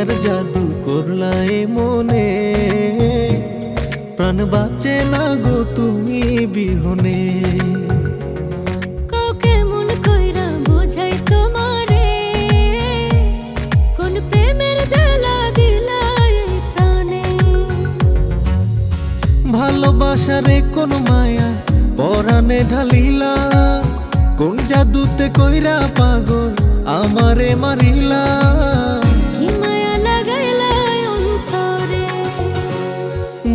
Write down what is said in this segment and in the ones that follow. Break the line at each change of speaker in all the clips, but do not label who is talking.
মায়ার জাদু করলা এ মনে, প্রাণ বাঁচে না গো তুমি বিহনে।
কাউকে মন কইরা বোঝাই তোমারে, কোন প্রেমের জ্বালা দিলা এই প্রাণে।
ভালোবাসারে কোন মায়া পরাণে ঢালিলা, কোন জাদুতে কইরা পাগল আমারে মারিলা।
কি মায়া লাগাইলা অন্তরে,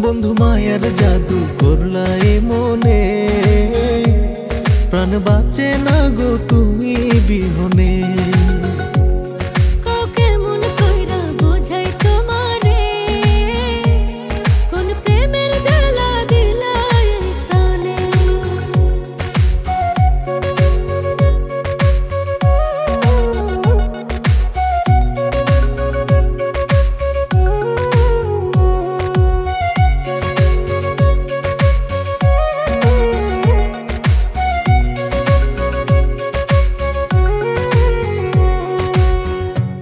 বন্ধু মায়ার জাদু করলা এ মনে, প্রাণ বাঁচে না গো তুমি বিহনে।
কাউকে মন কইরা বোঝাই তোমারে, কোন প্রেমের জ্বালা দিলা এই প্রাণে।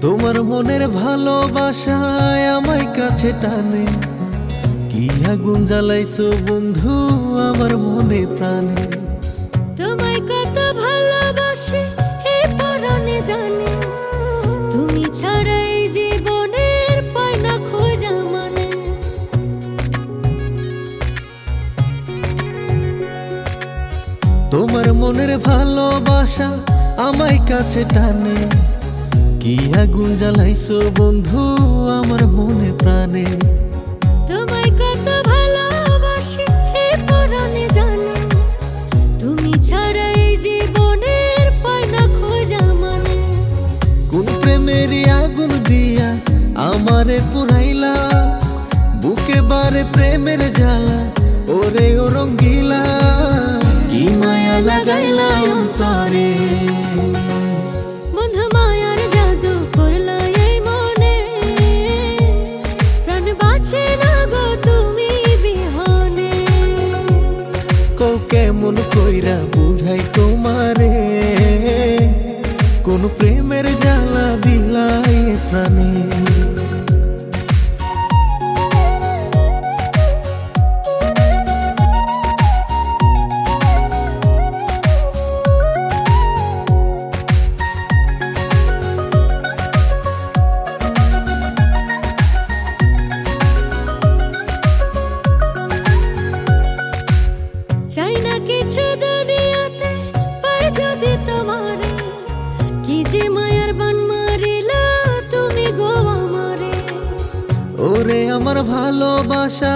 তোমার মনের ভালোবাসায় আমায় কাছে টানে, কি আগুন জ্বালাইছো বন্ধু আমার মনে প্রাণে।
তোমায় কত ভালোবাসি এই পরাণে জানি, তুমি ছাড়া এই জীবনের পাই না খোঁজা মানে।
তোমার মনের ভালোবাসা আমায় কাছে টানে, কি আগুন জ্বালাইছো বন্ধু আমার মনে প্রাণে।
তোমায় কত ভালোবাসি এই পরাণে জানি, তুমি ছাড়া এই জীবনের পাই না খোঁজা মানে।
কোন প্রেমেরই আগুন দিয়া আমারে পুরাইলা, বুকে বারে প্রেমের জ্বালা ওরে ও রঙ্গিলা। কি মায়া লাগাইলা অন্তরে,
বন্ধু মায়ার জাদু করলা এই মনে, প্রাণ বাঁচে না গো তুমি বিহনে।
কও কেমন কইরা বুঝাই তোমারে, কোন প্রেমের জ্বালা দিলা এ প্রাণে।
চাই না কিছু দুনিয়াতে পাই যদি তোমারে, কি যে মায়ার বান মারিলা তুমি গো আমারে।
ওরে আমার ভালোবাসা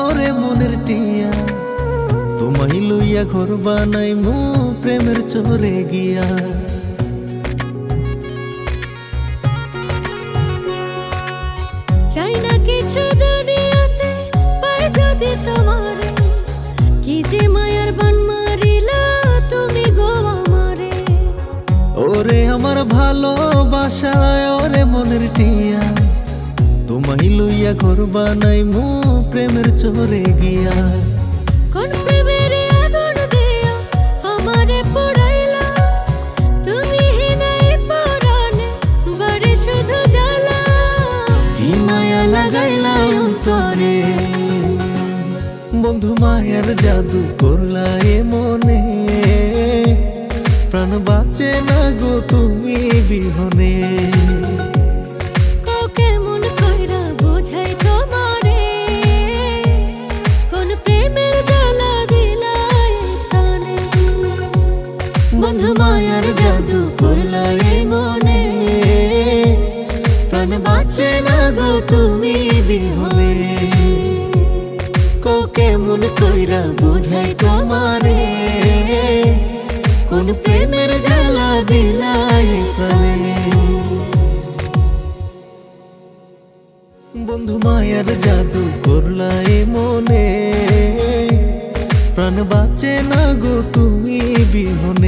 ওরে মনের টিয়া, তোমায় লইয়া ঘর বানাই মু প্রেমের চরে গিয়া।
চাই না কিছু দুনিয়াতে পাই যদি তোমারে, কি যে মায়ার বান মারিলা তুমি গো আমারে।
ওরে আমার ভালোবাসা ওরে মনের টিয়া, তোমায় লইয়া ঘর বানাই মু প্রেমের চরে গিয়া।
কোন প্রেমের আগুন দিয়া আমারে পোড়াইলা, তুমি হিনাই পরাণে বাড়ি শুধু জ্বালা।
কি মায়া লাগাইলা অন্তরে, বন্ধু মায়ার জাদু করলা এ মনে, প্রাণ বাঁচে না গো তুমি বিহনে।
কাউকে মন কইরা বোঝাই তোমারে, কোন প্রেমের জ্বালা দিলা এই প্রাণে।
বন্ধু মায়ার জাদু করলা এ মনে, প্রাণ বাঁচে না গো তুমি বিহনে। কও কেমন কইরা বুঝাই তোমারে, কোন প্রেমের জ্বালা দিলা এ প্রাণে। বন্ধু মায়ার জাদু করলা এ মনে, প্রাণ বাঁচে না গো তুমি বিহনে।